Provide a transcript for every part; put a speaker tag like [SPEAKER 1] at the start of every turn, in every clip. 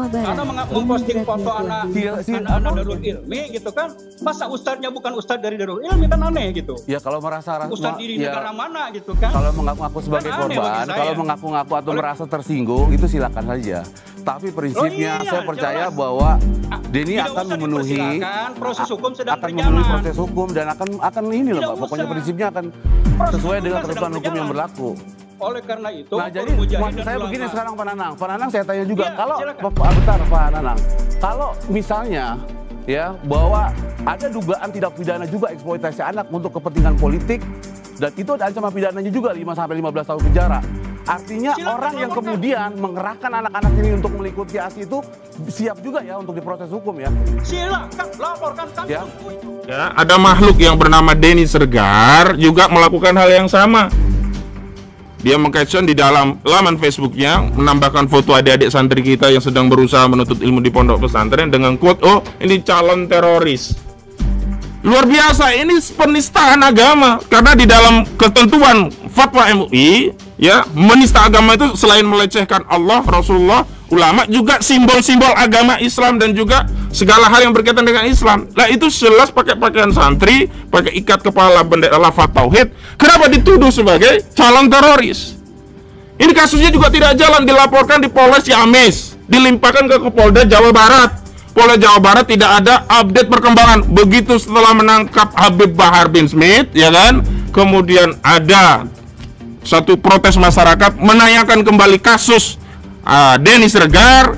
[SPEAKER 1] dakwah barat.
[SPEAKER 2] Anda memposting foto anak Darul Ilmi gitu kan? Masa ustadznya bukan ustadz dari Darul Ilmi, kan aneh gitu.
[SPEAKER 3] Ya kalau merasa
[SPEAKER 2] ustadz di negara mana gitu kan?
[SPEAKER 3] Kalau mengaku-ngaku sebagai
[SPEAKER 2] kan
[SPEAKER 3] korban, kalau mengaku-ngaku atau merasa tersinggung itu silakan saja. Tapi prinsipnya saya percaya bahwa Denny akan memenuhi
[SPEAKER 2] proses hukum
[SPEAKER 3] akan memenuhi proses hukum dan akan ini loh Pak. Pokoknya prinsipnya akan sesuai dengan ketentuan hukum yang berlaku.
[SPEAKER 2] Oleh karena itu,
[SPEAKER 3] nah jadi maksud saya begini sekarang Pak Nanang. Pak Nanang saya tanya juga, kalau bentar Pak Nanang, kalau misalnya ya bahwa ada dugaan tindak pidana juga eksploitasi anak untuk kepentingan politik dan itu ada ancaman pidananya juga 5 sampai 15 tahun penjara. Artinya orang yang kemudian mengerahkan anak-anak ini untuk mengikuti aksi itu siap juga ya untuk diproses hukum ya.
[SPEAKER 2] Silakan laporkan kami.
[SPEAKER 4] Ya, ada makhluk yang bernama Denny Siregar juga melakukan hal yang sama. Dia meng-caption di dalam laman Facebooknya, menambahkan foto adik-adik santri kita yang sedang berusaha menuntut ilmu di pondok pesantren dengan quote, "Oh, ini calon teroris." Luar biasa, ini penistaan agama. Karena di dalam ketentuan fatwa MUI, ya, menista agama itu selain melecehkan Allah, Rasulullah, ulama, juga simbol-simbol agama Islam dan juga segala hal yang berkaitan dengan Islam. Nah, itu jelas pakai pakaian santri, pakai ikat kepala bendera lafaz tauhid. Kenapa dituduh sebagai calon teroris? Ini kasusnya juga tidak jalan, dilaporkan di Polres Ciamis, dilimpahkan ke Polda Jawa Barat. Polda Jawa Barat tidak ada update perkembangan. Begitu setelah menangkap Habib Bahar bin Smith, ya kan? Kemudian ada satu protes masyarakat menanyakan kembali kasus Denny Siregar.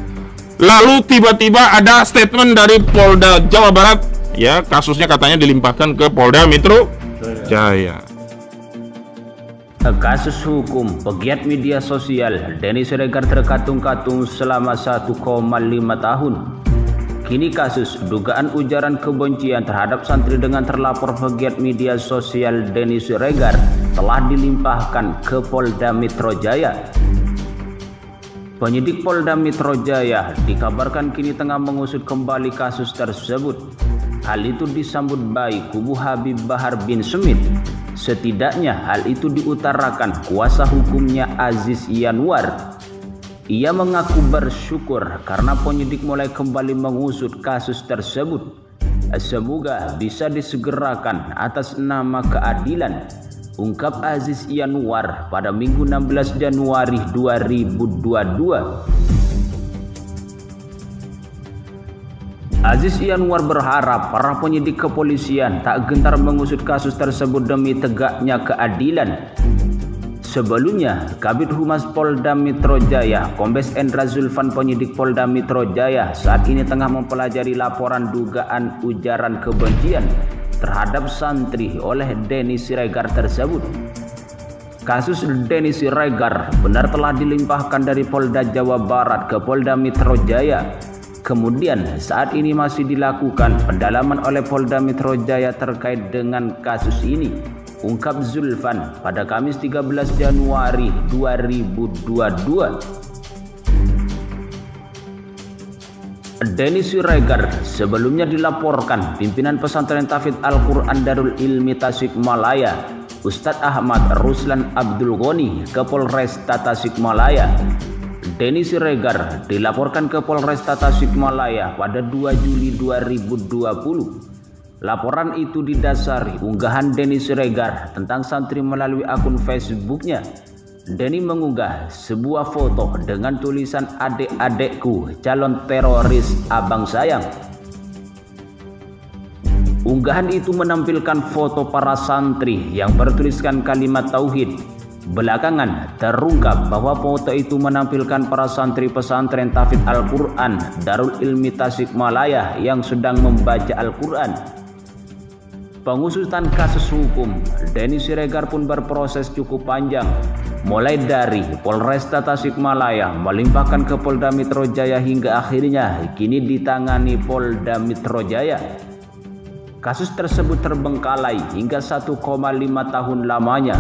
[SPEAKER 4] Lalu tiba-tiba ada statement dari Polda Jawa Barat, ya, kasusnya katanya dilimpahkan ke Polda Metro Jaya.
[SPEAKER 5] Kasus hukum pegiat media sosial Denny Siregar terkatung-katung selama 1,5 tahun. Kini kasus dugaan ujaran kebencian terhadap santri dengan terlapor pegiat media sosial Denny Siregar telah dilimpahkan ke Polda Metro Jaya. Penyidik Polda Metro Jaya dikabarkan kini tengah mengusut kembali kasus tersebut. Hal itu disambut baik kubu Habib Bahar bin Smith. Setidaknya hal itu diutarakan kuasa hukumnya Aziz Yanwar. Ia mengaku bersyukur karena penyidik mulai kembali mengusut kasus tersebut. Semoga bisa disegerakan atas nama keadilan, ungkap Aziz Yanwar pada Minggu 16 Januari 2022. Aziz Yanwar berharap para penyidik kepolisian tak gentar mengusut kasus tersebut demi tegaknya keadilan. Sebelumnya, Kabid Humas Polda Metro Jaya, Kombes Endra Zulfan, penyidik Polda Metro Jaya, saat ini tengah mempelajari laporan dugaan ujaran kebencian terhadap santri oleh Denny Siregar tersebut. Kasus Denny Siregar benar telah dilimpahkan dari Polda Jawa Barat ke Polda Metro Jaya. Kemudian saat ini masih dilakukan pendalaman oleh Polda Metro Jaya terkait dengan kasus ini, ungkap Zulfan pada Kamis 13 Januari 2022. Denny Siregar sebelumnya dilaporkan pimpinan pesantren Tahfidz Al-Quran Darul Ilmi Tasikmalaya, Ustadz Ahmad Ruslan Abdul Ghani, ke Polresta Tasikmalaya. Denny Siregar dilaporkan ke Polresta Tasikmalaya pada 2 Juli 2020. Laporan itu didasari unggahan Denny Siregar tentang santri melalui akun Facebooknya. Denny mengunggah sebuah foto dengan tulisan "Adik-adikku calon teroris abang sayang". Unggahan itu menampilkan foto para santri yang bertuliskan kalimat tauhid. Belakangan terungkap bahwa foto itu menampilkan para santri pesantren Tahfidz Al-Quran Darul Ilmi Tasikmalaya yang sedang membaca Al-Quran. Pengusutan kasus hukum Denny Siregar pun berproses cukup panjang, mulai dari Polresta Tasikmalaya melimpahkan ke Polda Metro Jaya hingga akhirnya kini ditangani Polda Metro Jaya. Kasus tersebut terbengkalai hingga 1,5 tahun lamanya.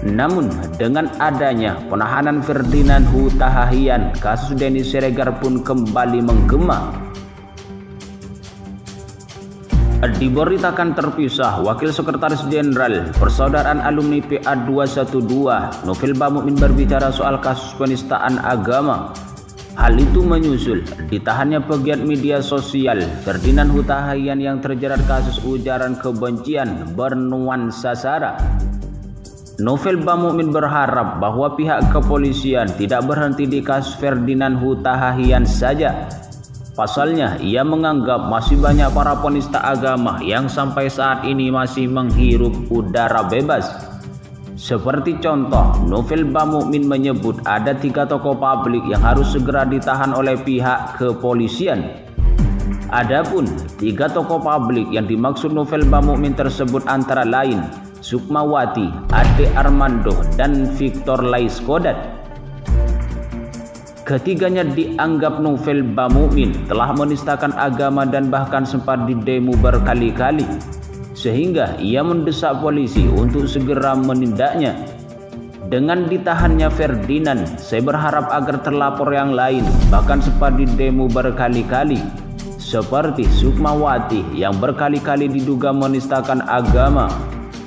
[SPEAKER 5] Namun dengan adanya penahanan Ferdinand Huta Hayan, kasus Denny Siregar pun kembali menggema. Diberitakan terpisah, Wakil Sekretaris Jenderal Persaudaraan Alumni PA 212 Novel Bamumin berbicara soal kasus penistaan agama. Hal itu menyusul ditahannya pegiat media sosial Ferdinand Huta Hayan yang terjerat kasus ujaran kebencian bernuansa sara. Novel Bamumin berharap bahwa pihak kepolisian tidak berhenti di kasus Ferdinand Huta Hayan saja. Pasalnya, ia menganggap masih banyak para penista agama yang sampai saat ini masih menghirup udara bebas. Seperti contoh, Novel Bamumin menyebut ada 3 tokoh publik yang harus segera ditahan oleh pihak kepolisian. Adapun 3 tokoh publik yang dimaksud Novel Bamumin tersebut antara lain Sukmawati, Ade Armando, dan Victor Laiskodat. Ketiganya dianggap Novel Bamumin telah menistakan agama dan bahkan sempat didemo berkali-kali, sehingga ia mendesak polisi untuk segera menindaknya. Dengan ditahannya Ferdinand, saya berharap agar terlapor yang lain bahkan sempat didemo berkali-kali, seperti Sukmawati yang berkali-kali diduga menistakan agama,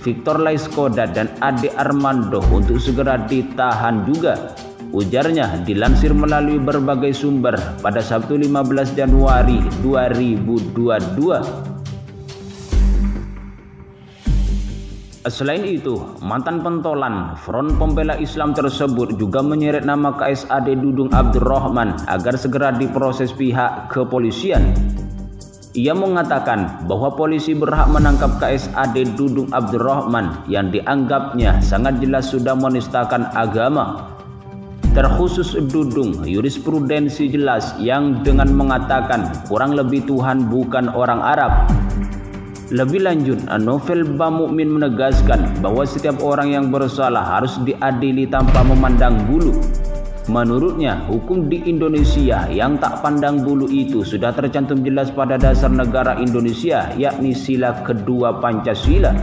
[SPEAKER 5] Victor Laiskodat dan Ade Armando untuk segera ditahan juga. Ujarnya dilansir melalui berbagai sumber pada Sabtu 15 Januari 2022. Selain itu, mantan pentolan Front Pembela Islam tersebut juga menyeret nama KSAD Dudung Abdurrahman agar segera diproses pihak kepolisian. Ia mengatakan bahwa polisi berhak menangkap KSAD Dudung Abdurrahman yang dianggapnya sangat jelas sudah menistakan agama. Terkhusus Dudung, jurisprudensi jelas yang dengan mengatakan kurang lebih Tuhan bukan orang Arab. Lebih lanjut, Novel Bamumin menegaskan bahwa setiap orang yang bersalah harus diadili tanpa memandang bulu. Menurutnya, hukum di Indonesia yang tak pandang bulu itu sudah tercantum jelas pada dasar negara Indonesia, yakni sila kedua Pancasila.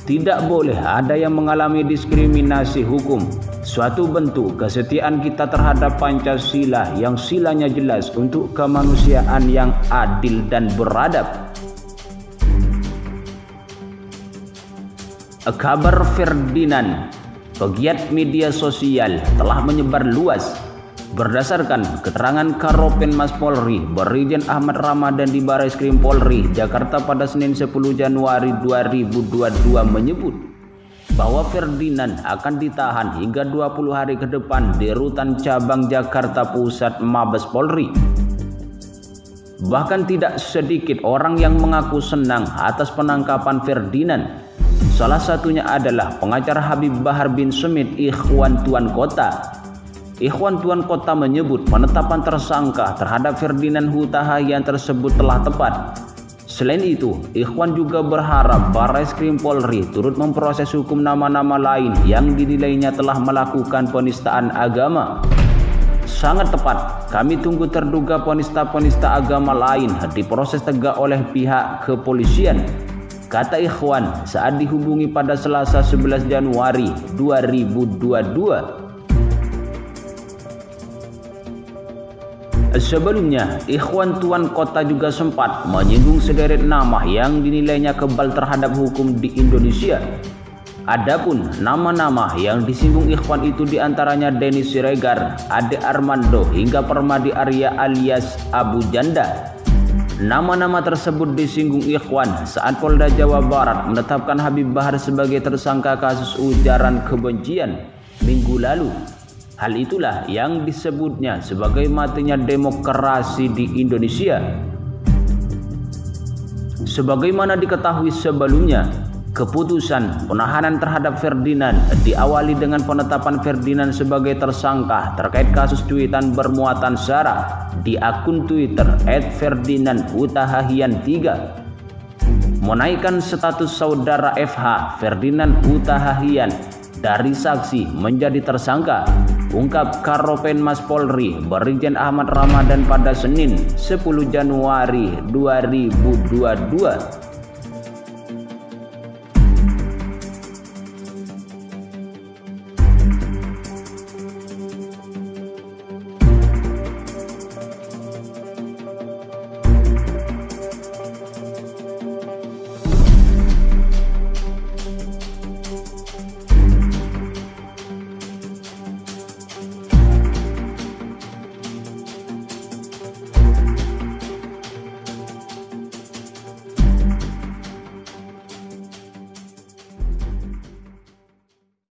[SPEAKER 5] Tidak boleh ada yang mengalami diskriminasi hukum. Suatu bentuk kesetiaan kita terhadap Pancasila yang silanya jelas untuk kemanusiaan yang adil dan beradab. Kabar Ferdinand, pegiat media sosial, telah menyebar luas. Berdasarkan keterangan Karopenmas Polri, Brigjen Ahmad Ramadan di Barreskrim Polri, Jakarta pada Senin 10 Januari 2022 menyebut bahwa Ferdinand akan ditahan hingga 20 hari ke depan di Rutan Cabang Jakarta Pusat Mabes Polri. Bahkan tidak sedikit orang yang mengaku senang atas penangkapan Ferdinand. Salah satunya adalah pengacara Habib Bahar bin Smith, Ikhwan Tuan Kota. Ikhwan Tuan Kota menyebut penetapan tersangka terhadap Ferdinand Huta Hayan tersebut telah tepat. Selain itu, Ikhwan juga berharap Barreskrim Polri turut memproses hukum nama-nama lain yang dinilainya telah melakukan penistaan agama. Sangat tepat, kami tunggu terduga penista-penista agama lain diproses tegak oleh pihak kepolisian, kata Ikhwan saat dihubungi pada Selasa 11 Januari 2022. Sebelumnya, Ikhwan Tuan Kota juga sempat menyinggung sederet nama yang dinilainya kebal terhadap hukum di Indonesia. Adapun nama-nama yang disinggung Ikhwan itu diantaranya Denny Siregar, Ade Armando, hingga Permadi Arya alias Abu Janda. Nama-nama tersebut disinggung Ikhwan saat Polda Jawa Barat menetapkan Habib Bahar sebagai tersangka kasus ujaran kebencian minggu lalu. Hal itulah yang disebutnya sebagai matinya demokrasi di Indonesia. Sebagaimana diketahui sebelumnya, keputusan penahanan terhadap Ferdinand diawali dengan penetapan Ferdinand sebagai tersangka terkait kasus cuitan bermuatan sara di akun Twitter @FerdinandHutaHayan3, menaikkan status saudara FH Ferdinand Huta Hayan dari saksi menjadi tersangka, ungkap Karopenmas Polri Brigjen Ahmad Ramadan pada Senin 10 Januari 2022.